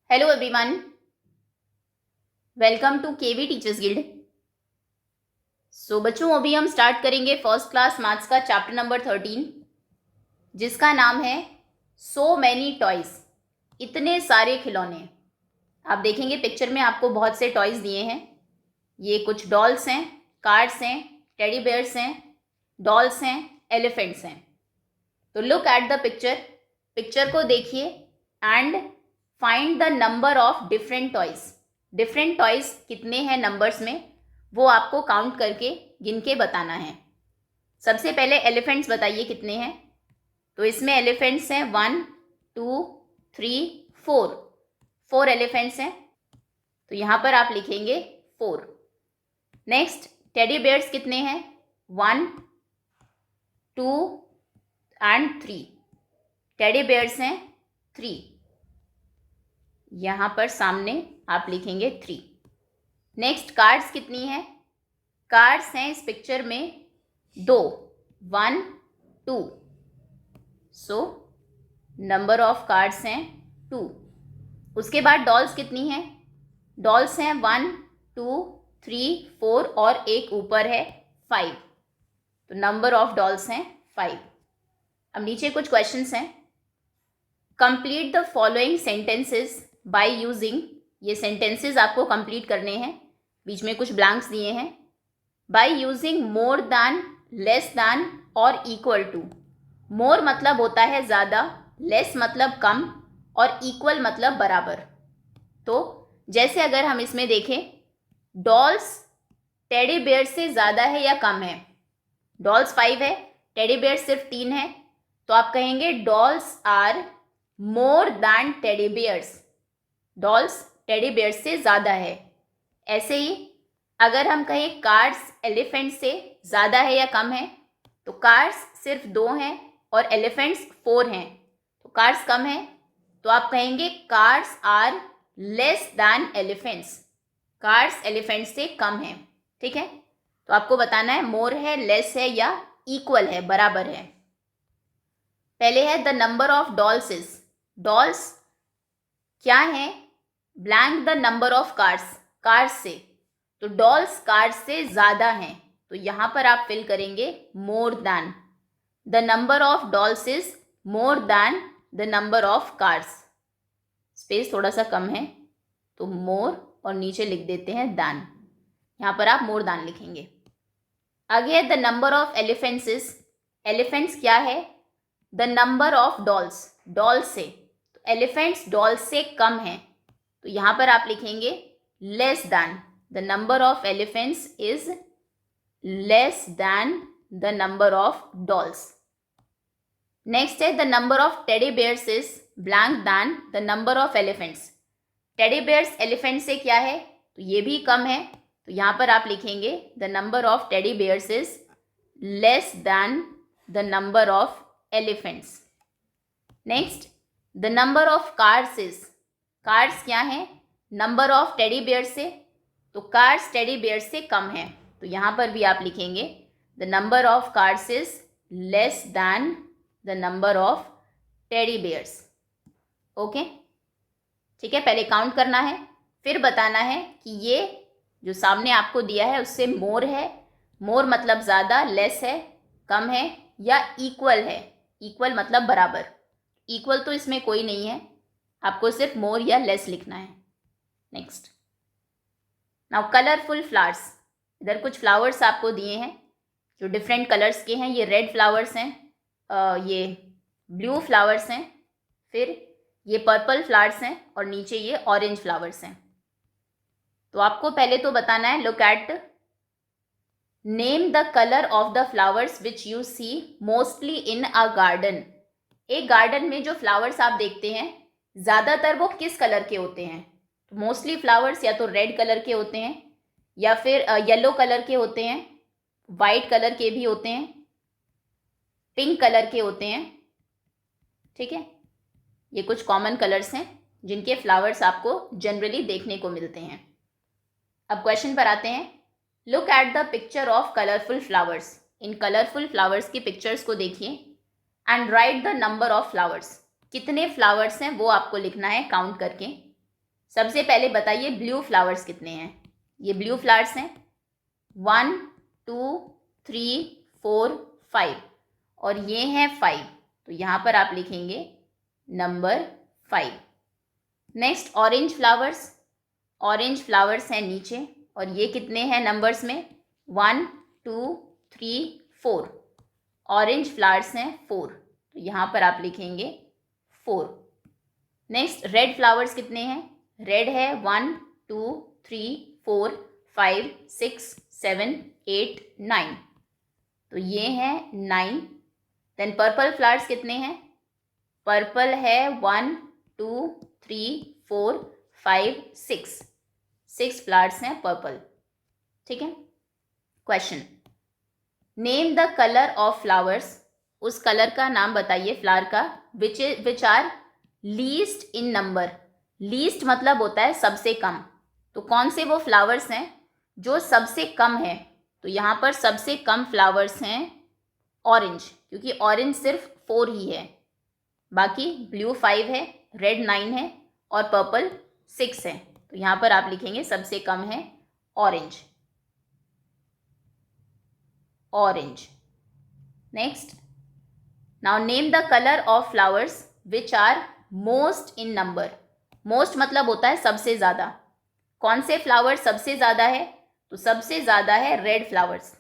Hello everyone, welcome to KV teachers guild. बच्चों, अभी हम स्टार्ट करेंगे फर्स्ट क्लास मैथ्स का चैप्टर नंबर 13, जिसका नाम है सो मैनी टॉयज, इतने सारे खिलौने। आप देखेंगे पिक्चर में आपको बहुत से टॉयज दिए हैं। ये कुछ डॉल्स हैं, कार्ड्स हैं, टेडी बेयर्स हैं, डॉल्स हैं, एलिफेंट्स हैं। तो look at the picture, picture को देखिए and find the number of different toys. Different toys कितने हैं नंबर्स में, वो आपको काउंट करके गिन के बताना है। सबसे पहले एलिफेंट्स बताइए कितने हैं। तो इसमें एलिफेंट्स हैं 1 2 3 4, 4 एलिफेंट्स हैं। तो यहाँ पर आप लिखेंगे 4। नेक्स्ट, टेडी बेयर्स कितने हैं? 1 2 एंड 3। टेडी बेयर्स हैं 3। यहाँ पर सामने आप लिखेंगे 3। नेक्स्ट, कार्ड्स कितनी हैं? कार्ड्स हैं इस पिक्चर में 2, 1 2। सो नंबर ऑफ कार्ड्स हैं 2। उसके बाद डॉल्स कितनी हैं? डॉल्स हैं 1 2 3 4 और एक ऊपर है 5। तो नंबर ऑफ डॉल्स हैं 5। अब नीचे कुछ क्वेश्चंस हैं। Complete the following sentences by using, ये सेंटेंसेस आपको कंप्लीट करने हैं, बीच में कुछ ब्लैंक्स दिए हैं। By using more than, less than और इक्वल टू। मोर मतलब होता है ज़्यादा, लेस मतलब कम और इक्वल मतलब बराबर। तो जैसे अगर हम इसमें देखें, डॉल्स टेडी बेयर से ज़्यादा है या कम है? डॉल्स 5 है, टेडी बेयर सिर्फ 3 है। तो आप कहेंगे dolls are more than teddy bears. Dolls teddy bear से ज़्यादा है। ऐसे ही अगर हम कहें कार्स एलिफेंट से ज़्यादा है या कम है, तो कार्स सिर्फ 2 हैं और एलिफेंट्स 4 हैं। तो कार्स कम है, तो आप कहेंगे cars are less than elephants. Cars elephant से कम है। ठीक है, तो आपको बताना है मोर है, लेस है या इक्वल है, बराबर है। पहले है the number of dolls is. Dolls क्या है? Blank the number of cars, cars से। तो डॉल्स कार्स से ज़्यादा हैं, तो यहाँ पर आप फिल करेंगे more than. The number of dolls is more than the number of cars. Space थोड़ा सा कम है, तो मोर और नीचे लिख देते हैं दैन। यहाँ पर आप मोर दैन लिखेंगे। आगे है the number of elephants is. Elephants क्या है? The number of dolls, dolls से। तो एलिफेंट्स डॉल्स से कम है, तो यहाँ पर आप लिखेंगे less than. The number of elephants is less than the number of dolls. Next है the number of teddy bears is blank than the number of elephants. Teddy bears elephant से क्या है? तो ये भी कम है, तो यहाँ पर आप लिखेंगे the number of teddy bears is less than the number of elephants. Next, the number of cars is. Cars क्या है? नंबर ऑफ टेडी बेयर से। तो कार्स टेडी बेयर से कम है, तो यहाँ पर भी आप लिखेंगे the number of cars is less than the number of teddy bears. Okay, ठीक है। पहले काउंट करना है, फिर बताना है कि ये जो सामने आपको दिया है उससे मोर है, मोर मतलब ज़्यादा, लेस है कम है, या इक्वल है, इक्वल मतलब बराबर। इक्वल तो इसमें कोई नहीं है, आपको सिर्फ मोर या लेस लिखना है। Next, now colourful flowers. इधर कुछ फ्लावर्स आपको दिए हैं जो डिफरेंट कलर्स के हैं। ये रेड फ्लावर्स हैं, ये ब्लू फ्लावर्स हैं, फिर ये पर्पल फ्लावर्स हैं और नीचे ये ऑरेंज फ्लावर्स हैं। तो आपको पहले तो बताना है, look at, name the colour of the flowers which you see mostly in a garden. एक गार्डन में जो फ्लावर्स आप देखते हैं ज़्यादातर वो किस कलर के होते हैं? तो मोस्टली फ्लावर्स या तो रेड कलर के होते हैं, या फिर येलो कलर के होते हैं, वाइट कलर के भी होते हैं, पिंक कलर के होते हैं। ठीक है, ये कुछ कॉमन कलर्स हैं जिनके फ्लावर्स आपको जनरली देखने को मिलते हैं। अब क्वेश्चन पर आते हैं। Look at the picture of colourful flowers. In colourful flowers की पिक्चर्स को देखिए and right the number of flowers. कितने फ्लावर्स हैं वो आपको लिखना है काउंट करके। सबसे पहले बताइए ब्लू फ्लावर्स कितने हैं। ये ब्लू फ्लावर्स हैं 1 2 3 4 5 और ये हैं 5, तो यहाँ पर आप लिखेंगे number 5। Next orange flowers, orange flowers हैं नीचे और ये कितने हैं नंबर्स में 1 2 3 4, ऑरेंज फ्लावर्स हैं 4, तो यहाँ पर आप लिखेंगे 4। नेक्स्ट रेड फ्लावर्स कितने हैं, रेड है 1 2 3 4 5 6 7 8 9, तो ये हैं 9। देन पर्पल फ्लावर्स कितने हैं, पर्पल है 1 2 3 4 5 6 फ्लावर्स हैं पर्पल। ठीक है। Question, name the colour of flowers, उस कलर का नाम बताइए फ्लावर का which are least in number. Least मतलब होता है सबसे कम, तो कौन से वो फ्लावर्स हैं जो सबसे कम है, तो यहाँ पर सबसे कम फ्लावर्स हैं ऑरेंज, क्योंकि ऑरेंज सिर्फ 4 ही है, बाकी ब्लू 5 है, रेड 9 है और पर्पल 6 है, तो यहाँ पर आप लिखेंगे सबसे कम है orange, orange. Next, now name the colour of flowers which are most in number. Most मतलब होता है सबसे ज़्यादा, कौन से फ्लावर सबसे ज़्यादा है, तो सबसे ज़्यादा है रेड फ्लावर्स,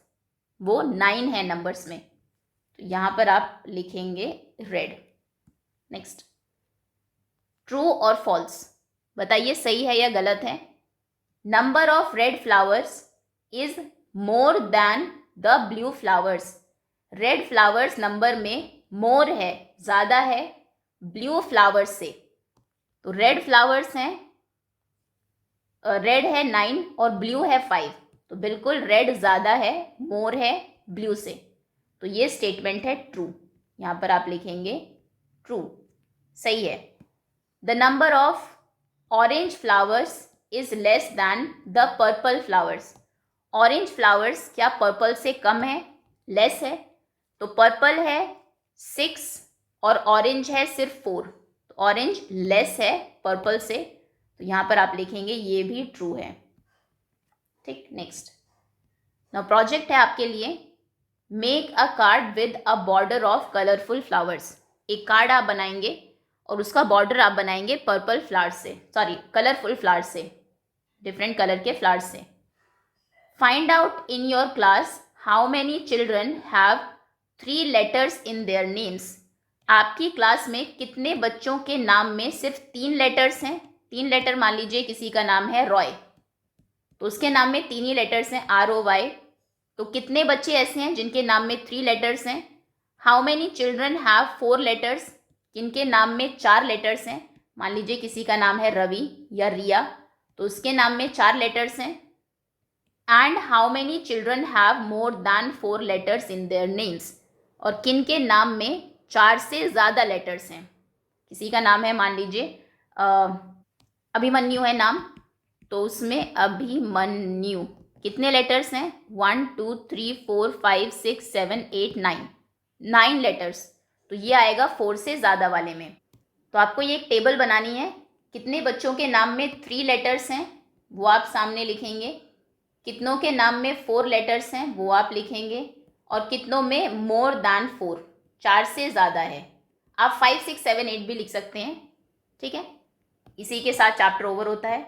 वो 9 है नंबर्स में, तो यहाँ पर आप लिखेंगे रेड। नेक्स्ट, ट्रू और फॉल्स, बताइए सही है या गलत है। Number of red flowers is more than the blue flowers. Red flowers number में मोर है, ज़्यादा है ब्लू फ्लावर्स से, तो रेड फ्लावर्स हैं, रेड है 9 और ब्लू है 5, तो बिल्कुल रेड ज़्यादा है, मोर है ब्लू से, तो ये स्टेटमेंट है ट्रू, यहाँ पर आप लिखेंगे ट्रू, सही है। The number of orange flowers is less than the purple flowers. Orange flowers क्या पर्पल से कम है, लेस है, तो पर्पल है 6 और ऑरेंज है सिर्फ 4, तो ऑरेंज लेस है पर्पल से, तो यहाँ पर आप लिखेंगे ये भी ट्रू है। ठीक। नेक्स्ट, नाउ प्रोजेक्ट है आपके लिए, make a card with a border of colourful flowers. एक कार्ड आप बनाएंगे और उसका बॉर्डर आप बनाएंगे पर्पल फ्लावर से, सॉरी कलरफुल फ्लावर से, डिफरेंट कलर के फ्लावर से। Find out in your class how many children have 3 letters in their names. आपकी क्लास में कितने बच्चों के नाम में सिर्फ 3 लेटर्स हैं। 3 लेटर, मान लीजिए किसी का नाम है रॉय, तो उसके नाम में 3 ही लेटर्स हैं, ROY, तो कितने बच्चे ऐसे हैं जिनके नाम में 3 लेटर्स हैं। How many children have 4 letters, जिनके नाम में 4 लेटर्स हैं, मान लीजिए किसी का नाम है रवि या रिया, तो उसके नाम में 4 लेटर्स हैं। And how many children have more than 4 letters in their names, और किन के नाम में 4 से ज़्यादा लेटर्स हैं। किसी का नाम है मान लीजिए अभिमन्यु है नाम, तो उसमें अभिमन्यु कितने लेटर्स हैं, 1 2 3 4 5 6 7 8 9 लेटर्स, तो ये आएगा 4 से ज़्यादा वाले में। तो आपको ये एक टेबल बनानी है, कितने बच्चों के नाम में 3 लेटर्स हैं वो आप सामने लिखेंगे, कितनों के नाम में 4 लेटर्स हैं वो आप लिखेंगे, और कितनों में मोर दैन 4, 4 से ज़्यादा है। आप 5 6 7 8 भी लिख सकते हैं। ठीक है, इसी के साथ चैप्टर ओवर होता है।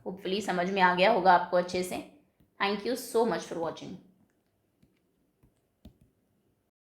होपफुली समझ में आ गया होगा आपको अच्छे से। Thank you so much for watching.